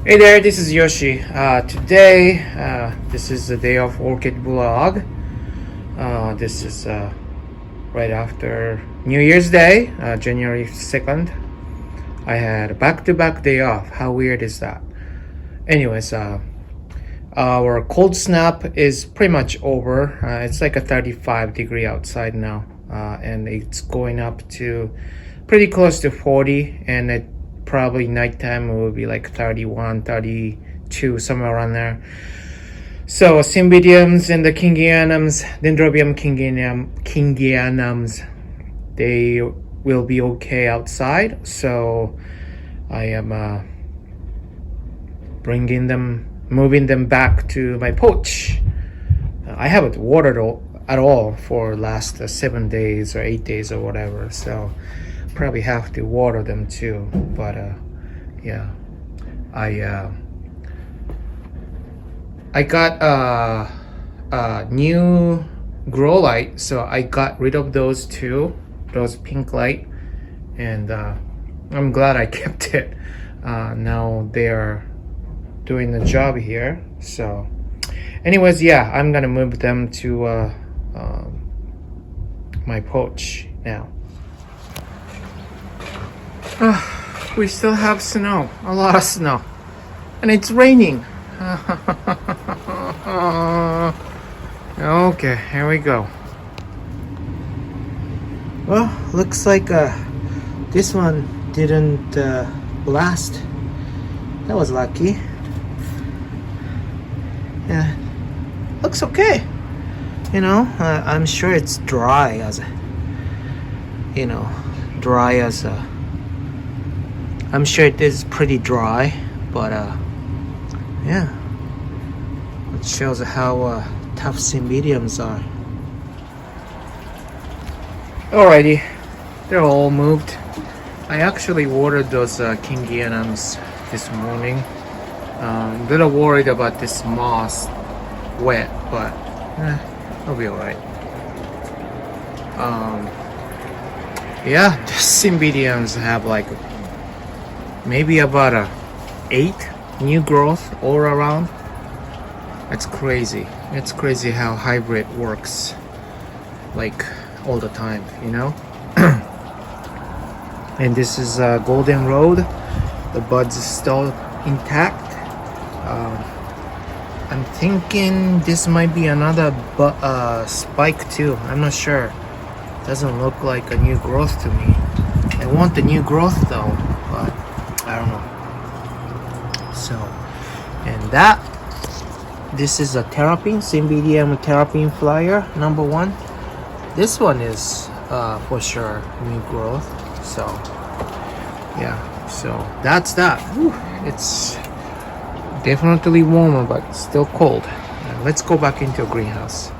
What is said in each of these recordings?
Hey there, this is Yoshi. Today, this is the day of Orchid vlog. This is right after New Year's Day, January 2nd. I had a back-to-back day off. How weird is that? Anyways, our cold snap is pretty much over. It's like a 35 degree outside now, and it's going up to pretty close to 40, and it probably nighttime it will be like 31, 32, somewhere around there. So Cymbidiums and the Kingianums, Dendrobium Kingianums, they will be okay outside. So I am moving them back to my porch. I haven't watered at all for last 7 days or 8 days or whatever. So probably have to water them too. But yeah, I got a new grow light, so I got rid of those two, those pink light, and I'm glad I kept it. Now they are doing the job here. So anyways, yeah, I'm gonna move them to my porch now. We still have snow, a lot of snow, and it's raining. Okay, here we go. Well, looks like this one didn't blast. That was lucky. Yeah, looks okay. You know, I'm sure it's dry as I'm sure it is pretty dry, but yeah, it shows how tough Cymbidiums are. Alrighty, they're all moved. I actually watered those Kingianums this morning. A little worried about this moss wet, but it'll be alright. Yeah, the Cymbidiums have like maybe about 8 new growth all around. It's crazy. It's crazy how hybrid works, like all the time, you know. And this is Golden Road. The buds is still intact. I'm thinking this might be another spike too. I'm not sure. Doesn't look like a new growth to me. I want the new growth though, but I don't know. So, and this is a terrapin, Cymbidium terrapin flyer number 1. This one is for sure new growth. So yeah, so that's that. Whew, it's definitely warmer, but still cold. Let's go back into a greenhouse.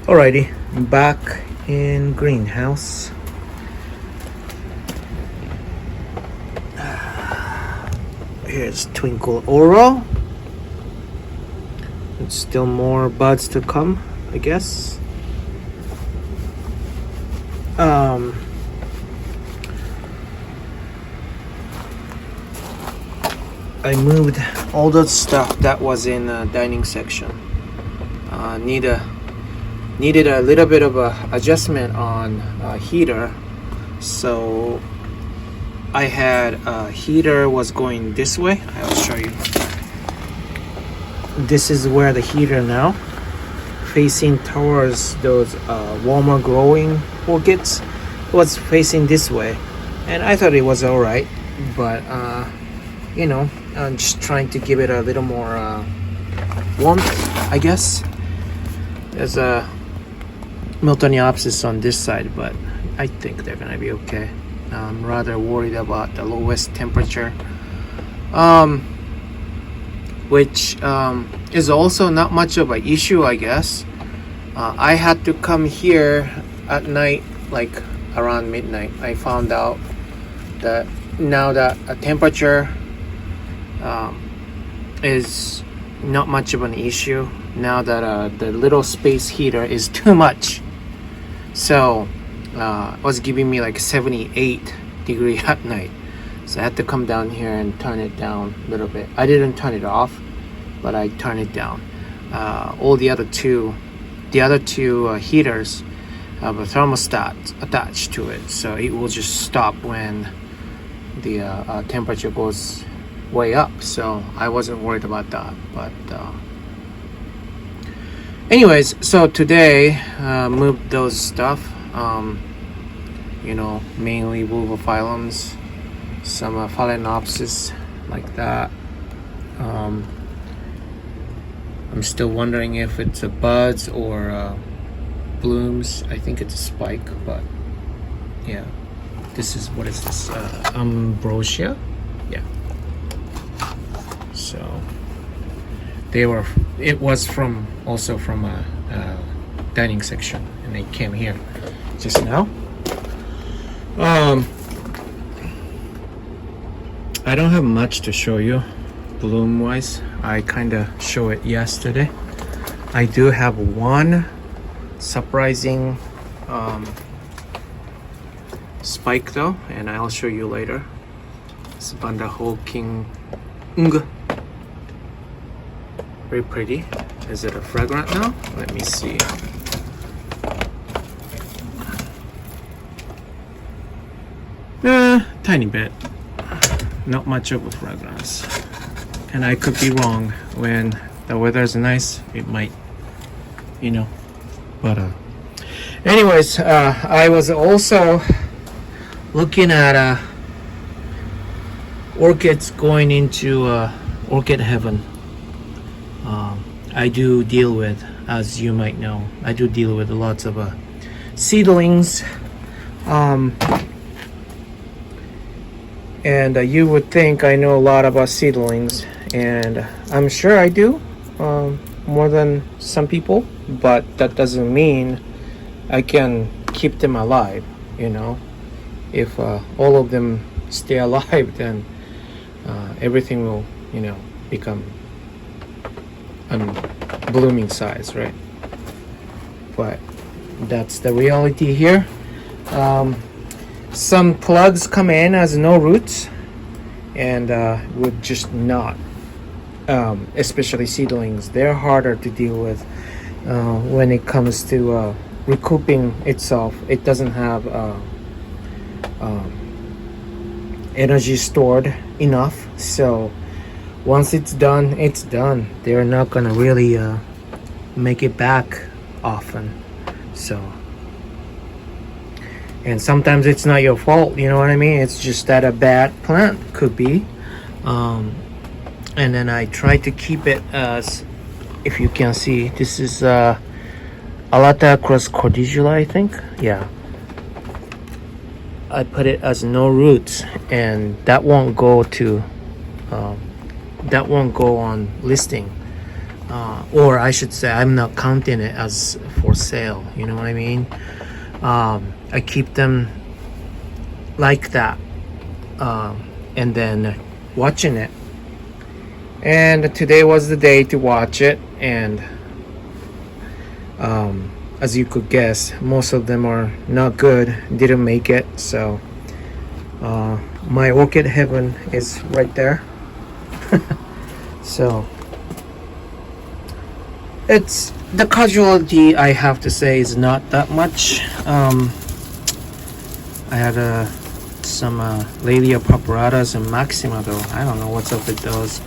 Alrighty, back in greenhouse. Here's Twinkle Oro. And still more buds to come, I guess. I moved all the stuff that was in the dining section. Needed a little bit of a adjustment on heater, so I had heater was going this way. I'll show you. This is where the heater now, facing towards those warmer growing orchids. It was facing this way, and I thought it was all right, but you know, I'm just trying to give it a little more warmth, I guess. There's a Miltoniopsis on this side, but I think they're gonna be okay. I'm rather worried about the lowest temperature, which is also not much of an issue, I guess. I had to come here at night, like around midnight. I found out that now that a temperature is not much of an issue, now that the little space heater is too much. So it was giving me like 78 degree at night. So I had to come down here and turn it down a little bit. I didn't turn it off, but I turned it down. All the other two heaters have a thermostat attached to it, so it will just stop when the temperature goes way up. So I wasn't worried about that. But anyways, so today moved those stuff. Mainly vulvophyllums, some phalaenopsis like that. I'm still wondering if it's a buds or blooms. I think it's a spike, but yeah. This is, what is this? Ambrosia? Yeah. So it was also from a dining section, and they came here just now. I don't have much to show you bloom wise. I kind of show it yesterday. I do have one surprising spike though, and I'll show you later. It's Vanda Hawking. Very pretty. Is it a fragrant now? Let me see. Tiny bit. Not much of a fragrance. And I could be wrong. When the weather is nice, it might, But anyways, I was also looking at orchids going into orchid heaven. I do deal with, as you might know, I do deal with lots of seedlings. And you would think I know a lot about seedlings, and I'm sure I do, more than some people, but that doesn't mean I can keep them alive, If all of them stay alive, then everything will, become blooming size, right? But that's the reality here. Some plugs come in as no roots, and would just not, especially seedlings. They're harder to deal with when it comes to recouping itself. It doesn't have energy stored enough, so once it's done, it's done. They're not gonna really make it back often. So, and sometimes it's not your fault, you know what I mean? It's just that a bad plant could be. And then I try to keep it as, if you can see, this is Alata cross cordicula, I think. Yeah. I put it as no roots, and that won't go on listing. Or I should say, I'm not counting it as for sale, you know what I mean? I keep them like that, and then watching it. And today was the day to watch it, and as you could guess, most of them are not good, didn't make it. So my orchid heaven is right there. So it's the casualty, I have to say, is not that much. I had some Laelia paperatas and Maxima though. I don't know what's up with those.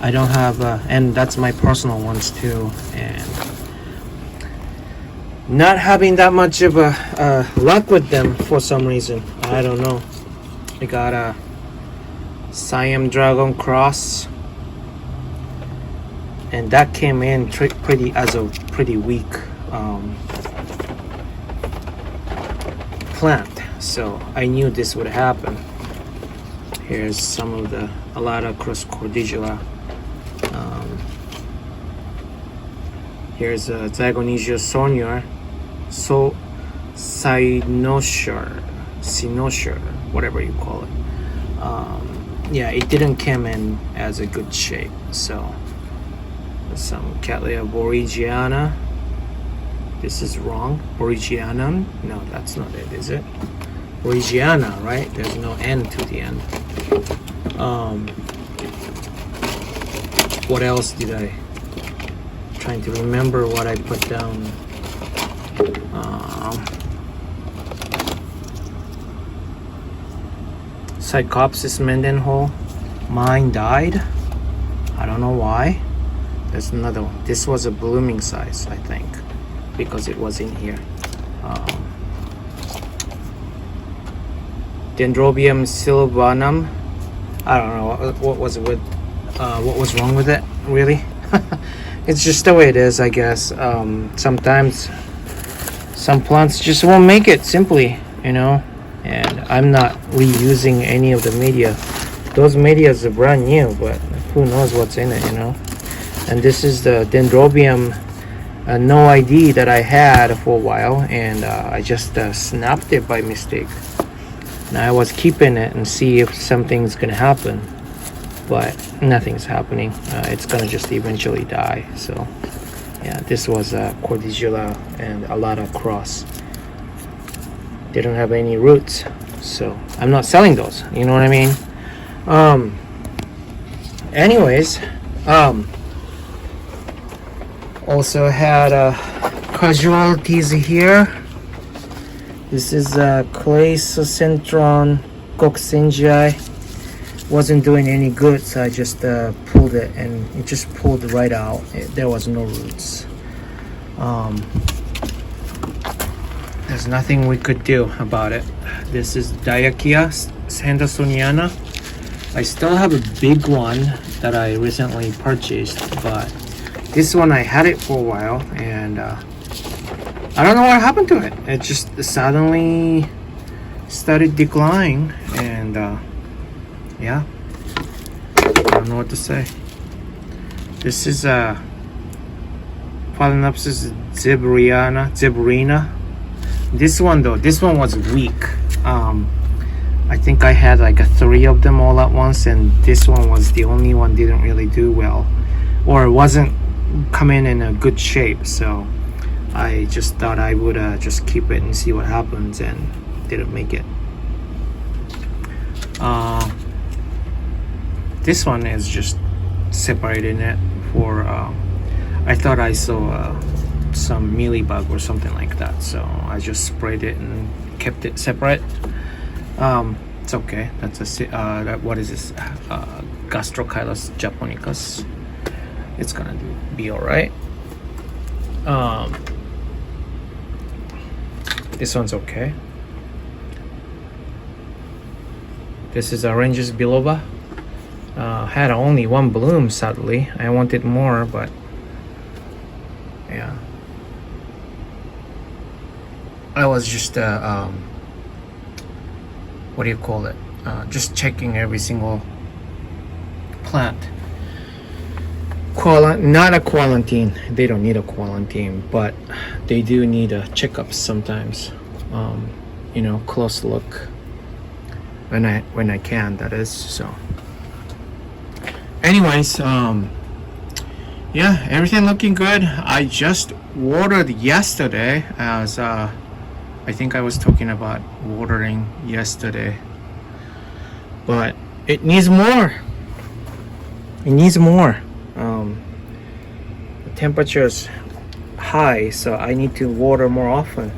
I don't have and that's my personal ones too, and not having that much of a luck with them for some reason. I don't know. I got a Siam Dragon Cross, and that came in pretty weak plant, so I knew this would happen. Here's some of the Alata cross cordicula. Here's a Zygonesia sonor, cynosure, whatever you call it. Yeah, it didn't come in as a good shape. So some Cattleya borgiana. This is wrong. Borgianum? No, that's not it, is it? Borgiana, right? There's no N to the end. What else did I? Trying to remember what I put down. Psychopsis mendenhall. Mine died. I don't know why. There's another one. This was a blooming size, I think, because it was in here. Dendrobium sylvanum. I don't know what was it with. What was wrong with it? Really? It's just the way it is, I guess. Sometimes some plants just won't make it. Simply, you know. And I'm not reusing any of the media. Those medias are brand new, but who knows what's in it, you know. And this is the Dendrobium no ID that I had for a while, and I just snapped it by mistake. Now I was keeping it and see if something's gonna happen, but nothing's happening. It's gonna just eventually die. So yeah, this was Cordillera and a lot of cross. They don't have any roots, so I'm not selling those, you know what I mean. Anyways, also had casualties here. This is Cleisocentron coccinea. Wasn't doing any good, so I just pulled it, and it just pulled right out. There was no roots. There's nothing we could do about it. This is Diakia Sandersoniana. I still have a big one that I recently purchased, but this one I had it for a while, and I don't know what happened to it. It just suddenly started declining, and yeah, I don't know what to say. This is Phalaenopsis zebrina. This one though, this one was weak. I think I had like 3 of them all at once, and this one was the only one didn't really do well, or wasn't coming in a good shape. So I just thought I would just keep it and see what happens, and didn't make it. This one is just separating it for I thought I saw some mealybug or something like that, so I just sprayed it and kept it separate. It's okay. That's a what is this? Gastrocylus japonicus. It's gonna be all right. This one's okay. This is Oranges biloba. Had only 1 bloom, sadly. I wanted more, but yeah. I was just what do you call it? Just checking every single plant. Not a quarantine. They don't need a quarantine, but they do need a checkup sometimes. You know, close look when I can. That is so. Anyways, yeah, everything looking good. I just watered yesterday, as I think I was talking about watering yesterday, but it needs more. It needs more. The temperature's high, so I need to water more often.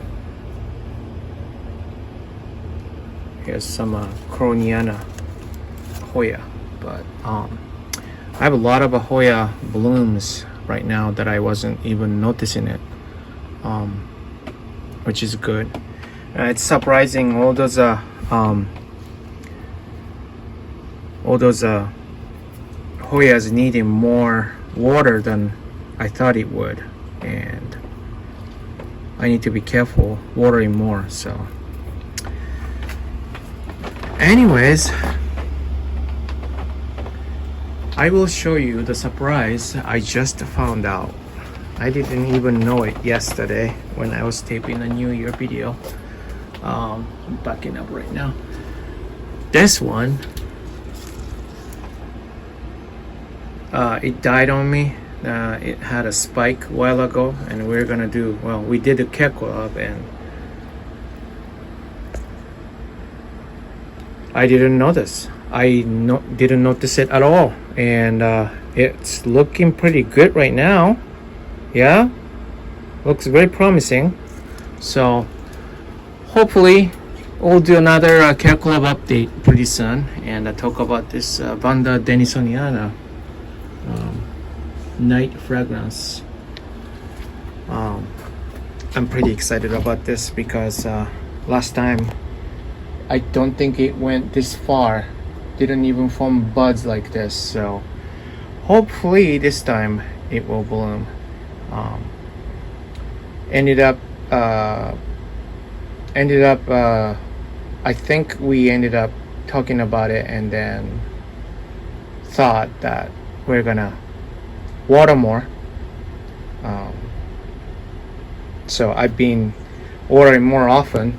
Here's some Coroniana Hoya, but I have a lot of Hoya blooms right now that I wasn't even noticing it, which is good. It's surprising, all those Hoyas needing more water than I thought it would, and I need to be careful watering more. So anyways, I will show you the surprise I just found out. I didn't even know it yesterday when I was taping a New Year video. I'm backing up right now. This one, it died on me. It had a spike a while ago, and we're gonna do, well, we did a Keko up, and I didn't know this. didn't notice it at all, and it's looking pretty good right now. Yeah, looks very promising. So hopefully we'll do another care club update pretty soon, and talk about this Vanda denisoniana night fragrance. I'm pretty excited about this because last time I don't think it went this far, didn't even form buds like this. So hopefully this time it will bloom. Ended up I think we ended up talking about it and then thought that we're gonna water more. So I've been watering more often,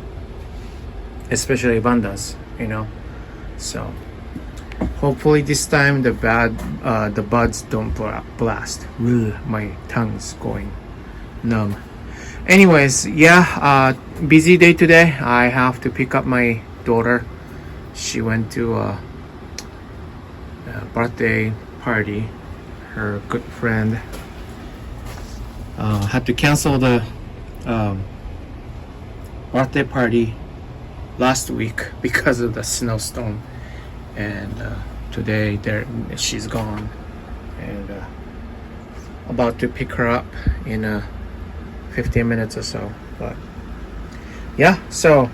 especially Vandas, so hopefully this time the buds don't blast. Ugh, my tongue's going numb. Anyways, yeah, busy day today. I have to pick up my daughter. She went to a birthday party. Her good friend had to cancel the birthday party last week because of the snowstorm, and today she's gone, and about to pick her up in 15 minutes or so. But yeah, so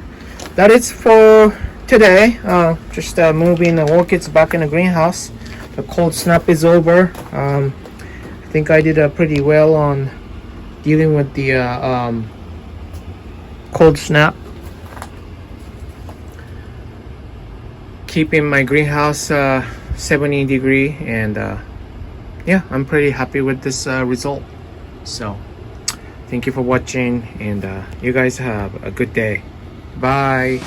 that is for today. Just moving the orchids back in the greenhouse. The cold snap is over. I think I did pretty well on dealing with the cold snap, keeping my greenhouse 70 degree, and yeah, I'm pretty happy with this result. So thank you for watching, and you guys have a good day. Bye.